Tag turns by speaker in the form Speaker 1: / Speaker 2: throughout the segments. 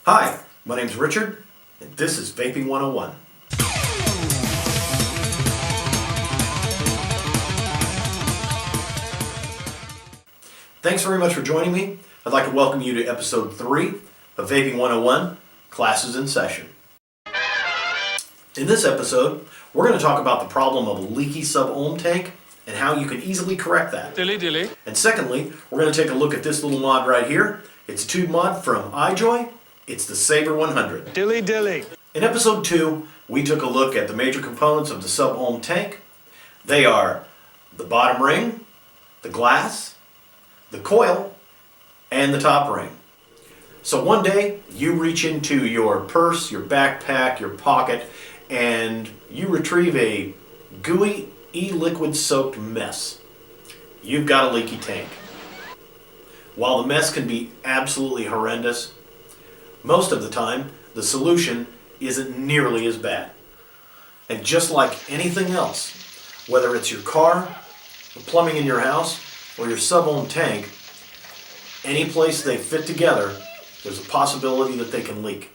Speaker 1: Hi, my name's Richard, and this is Vaping 101. Thanks very much for joining me. I'd like to welcome you to episode 3 of Vaping 101, Classes in Session. In this episode, we're going to talk about the problem of a leaky sub-ohm tank and how you can easily correct that.
Speaker 2: Dilly.
Speaker 1: And secondly, we're going to take a look at this little mod right here. It's a tube mod from iJoy. It's the Saber100.
Speaker 2: Dilly.
Speaker 1: In episode 2, we took a look at the major components of the sub-ohm tank. They are the bottom ring, the glass, the coil, and the top ring. So one day, you reach into your purse, your backpack, your pocket, and you retrieve a gooey, e-liquid soaked mess. You've got a leaky tank. While the mess can be absolutely horrendous, most of the time, the solution isn't nearly as bad. And just like anything else, whether it's your car, the plumbing in your house, or your sub-ohm tank, any place they fit together, there's a possibility that they can leak.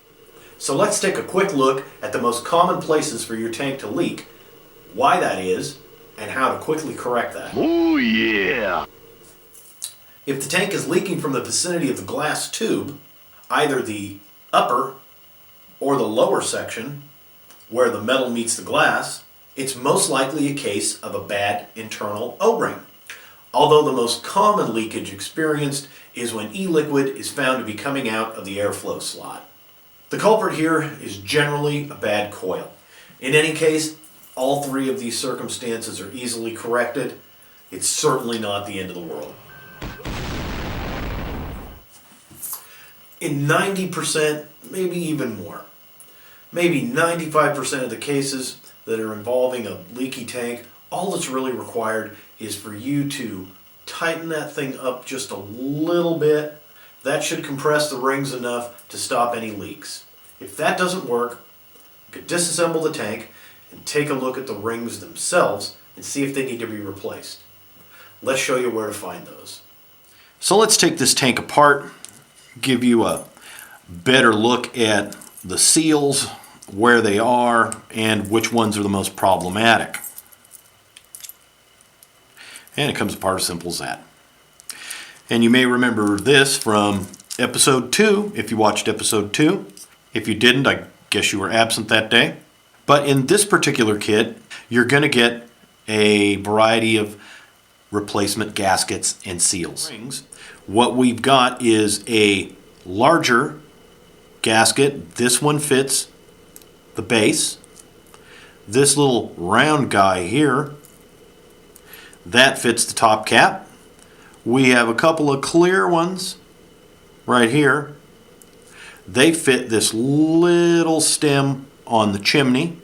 Speaker 1: So let's take a quick look at the most common places for your tank to leak, why that is, and how to quickly correct that.
Speaker 2: Oh yeah!
Speaker 1: If the tank is leaking from the vicinity of the glass tube, either the upper or the lower section, where the metal meets the glass, it's most likely a case of a bad internal O-ring. Although the most common leakage experienced is when e-liquid is found to be coming out of the airflow slot. The culprit here is generally a bad coil. In any case, all three of these circumstances are easily corrected. It's certainly not the end of the world. In 90%, maybe even more, maybe 95% of the cases that are involving a leaky tank, all that's really required is for you to tighten that thing up just a little bit. That should compress the rings enough to stop any leaks. If that doesn't work, you could disassemble the tank and take a look at the rings themselves and see if they need to be replaced. Let's show you where to find those. So let's take this tank apart, give you a better look at the seals, where they are, and which ones are the most problematic. And it comes apart as simple as that. And you may remember this from episode 2, if you watched episode 2. If you didn't, I guess you were absent that day. But in this particular kit, you're going to get a variety of replacement gaskets and seals. What we've got is a larger gasket. This one fits the base. This little round guy here, that fits the top cap. We have a couple of clear ones right here. They fit this little stem on the chimney.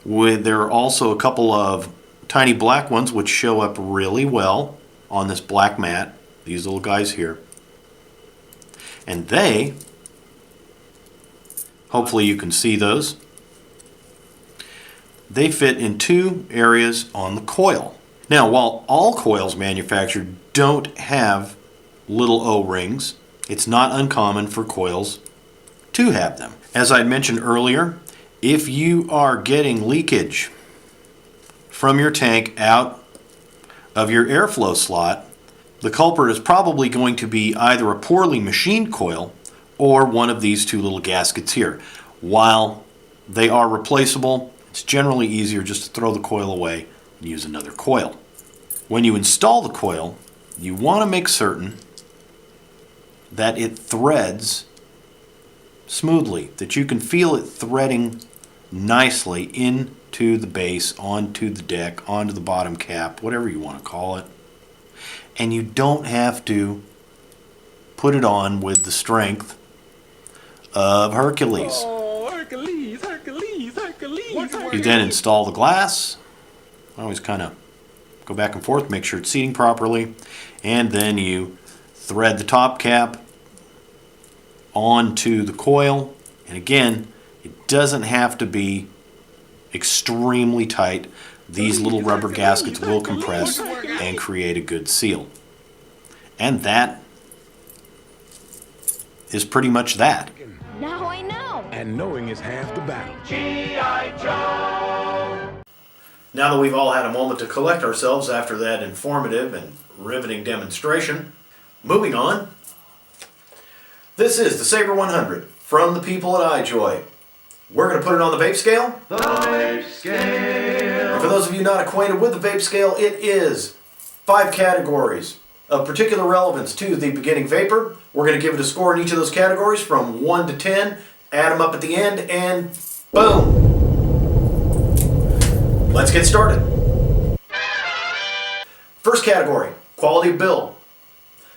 Speaker 1: There are also a couple of tiny black ones which show up really well on this black mat. These little guys here. And they, hopefully you can see those, they fit in two areas on the coil. Now, while all coils manufactured don't have little O-rings, it's not uncommon for coils to have them. As I mentioned earlier, if you are getting leakage from your tank out of your airflow slot, the culprit is probably going to be either a poorly machined coil or one of these two little gaskets here. While they are replaceable, it's generally easier just to throw the coil away and use another coil. When you install the coil, you want to make certain that it threads smoothly, that you can feel it threading nicely into the base, onto the deck, onto the bottom cap, whatever you want to call it. And you don't have to put it on with the strength of Hercules.
Speaker 2: Oh, Hercules.
Speaker 1: You then install the glass. I always kind of go back and forth, make sure it's seating properly. And then you thread the top cap onto the coil. And again, it doesn't have to be extremely tight. These little rubber gaskets will compress and create a good seal. And that is pretty much that.
Speaker 2: And knowing is half the battle.
Speaker 1: Now that we've all had a moment to collect ourselves after that informative and riveting demonstration, moving on. This is the Saber 100 from the people at iJoy. We're going to put it on the vape scale.
Speaker 3: The vape scale.
Speaker 1: And for those of you not acquainted with the vape scale, it is 5 categories of particular relevance to the beginning vapor. We're going to give it a score in each of those categories from 1 to 10, add them up at the end, and boom! Let's get started. First category, quality of build.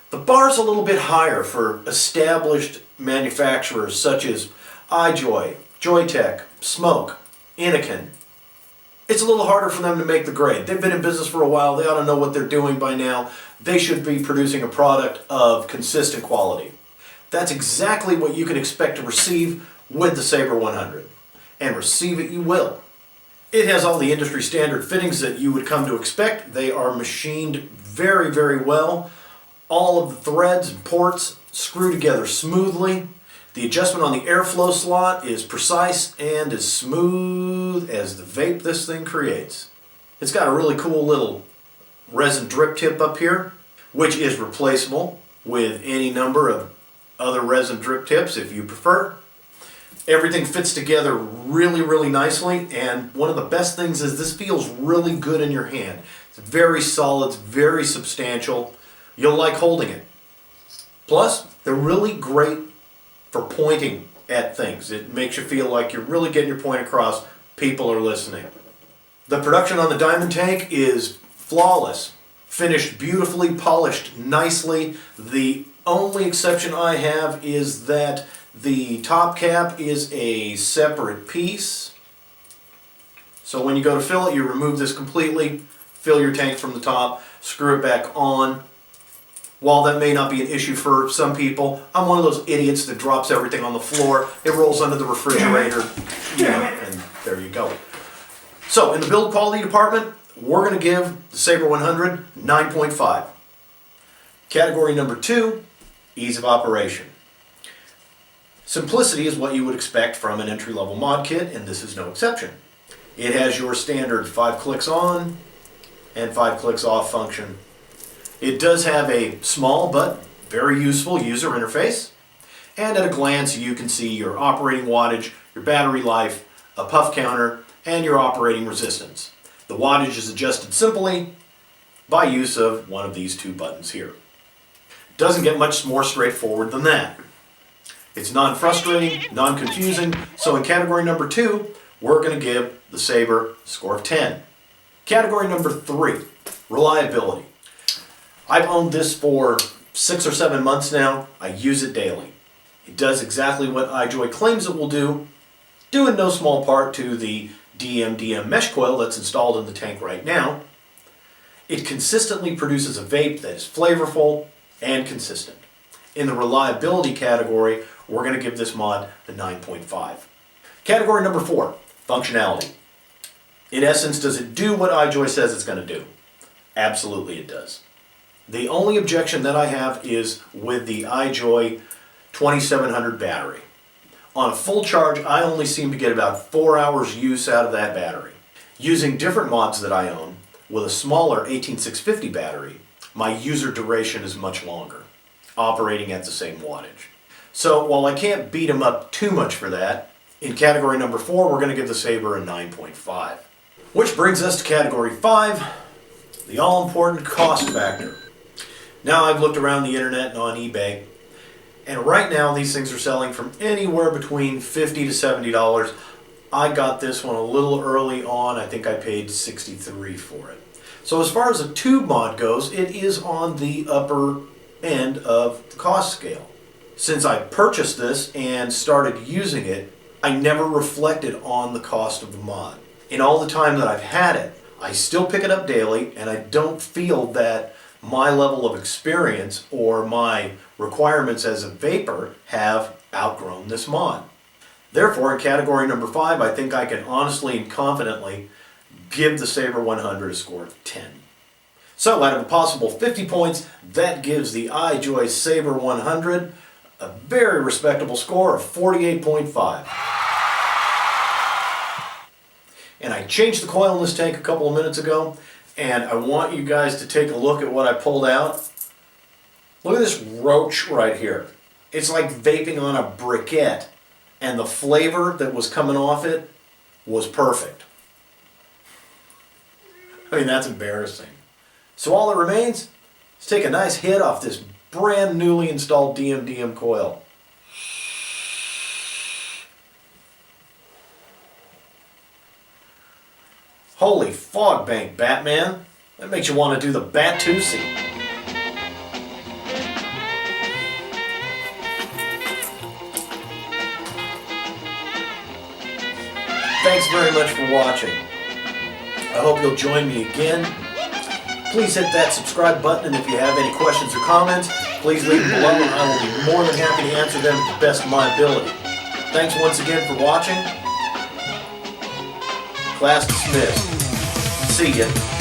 Speaker 1: The bar's a little bit higher for established manufacturers such as iJoy, Joytech, Smoke, Anakin. It's a little harder for them to make the grade. They've been in business for a while. They ought to know what they're doing by now. They should be producing a product of consistent quality. That's exactly what you can expect to receive with the Saber 100. And receive it you will. It has all the industry standard fittings that you would come to expect. They are machined very, very well. All of the threads and ports screw together smoothly. The adjustment on the airflow slot is precise and as smooth as the vape this thing creates. It's got a really cool little resin drip tip up here, which is replaceable with any number of other resin drip tips if you prefer. Everything fits together really, really nicely, and one of the best things is this feels really good in your hand. It's very solid, it's very substantial. You'll like holding it. Plus, they're really great for pointing at things. It makes you feel like you're really getting your point across. People are listening. The production on the diamond tank is flawless. Finished beautifully, polished nicely. The only exception I have is that the top cap is a separate piece. So when you go to fill it, you remove this completely, fill your tank from the top, screw it back on. While that may not be an issue for some people, I'm one of those idiots that drops everything on the floor. It rolls under the refrigerator, and there you go. So in the build quality department, we're going to give the Saber 100 9.5. Category number 2, ease of operation. Simplicity is what you would expect from an entry-level mod kit, and this is no exception. It has your standard 5 clicks on and 5 clicks off function. It does have a small but very useful user interface, and at a glance you can see your operating wattage, your battery life, a puff counter, and your operating resistance. The wattage is adjusted simply by use of one of these 2 buttons here. Doesn't get much more straightforward than that. It's non-frustrating, non-confusing, so in category number 2, we're going to give the Saber a score of 10. Category number 3, reliability. I've owned this for 6 or 7 months now. I use it daily. It does exactly what iJoy claims it will do, due in no small part to the DMDM mesh coil that's installed in the tank right now. It consistently produces a vape that is flavorful and consistent. In the reliability category, we're going to give this mod a 9.5. Category number 4, functionality. In essence, does it do what iJoy says it's going to do? Absolutely it does. The only objection that I have is with the iJoy 2700 battery. On a full charge, I only seem to get about 4 hours use out of that battery. Using different mods that I own, with a smaller 18650 battery, my user duration is much longer, operating at the same wattage. So while I can't beat them up too much for that, in category number 4, we're going to give the Saber a 9.5. Which brings us to category 5, the all-important cost factor. Now I've looked around the internet and on eBay, and right now these things are selling from anywhere between $50 to $70. I got this one a little early on. I think I paid $63 for it. So as far as a tube mod goes, it is on the upper end of the cost scale. Since I purchased this and started using it, I never reflected on the cost of the mod. In all the time that I've had it, I still pick it up daily, and I don't feel that my level of experience or my requirements as a vapor have outgrown this mod. Therefore, in category number 5, I think I can honestly and confidently give the Saber 100 a score of 10. So out of a possible 50 points, that gives the iJoy Saber 100 a very respectable score of 48.5. And I changed the coil in this tank a couple of minutes ago, and I want you guys to take a look at what I pulled out. Look at this roach right here. It's like vaping on a briquette, and the flavor that was coming off it was perfect. I mean, that's embarrassing. So all that remains is take a nice hit off this brand newly installed DMDM coil. Holy fog bank, Batman. That makes you want to do the Bat-Toosie. Thanks very much for watching. I hope you'll join me again. Please hit that subscribe button, and if you have any questions or comments, please leave them below, and I will be more than happy to answer them to the best of my ability. Thanks once again for watching. Class dismissed. See ya.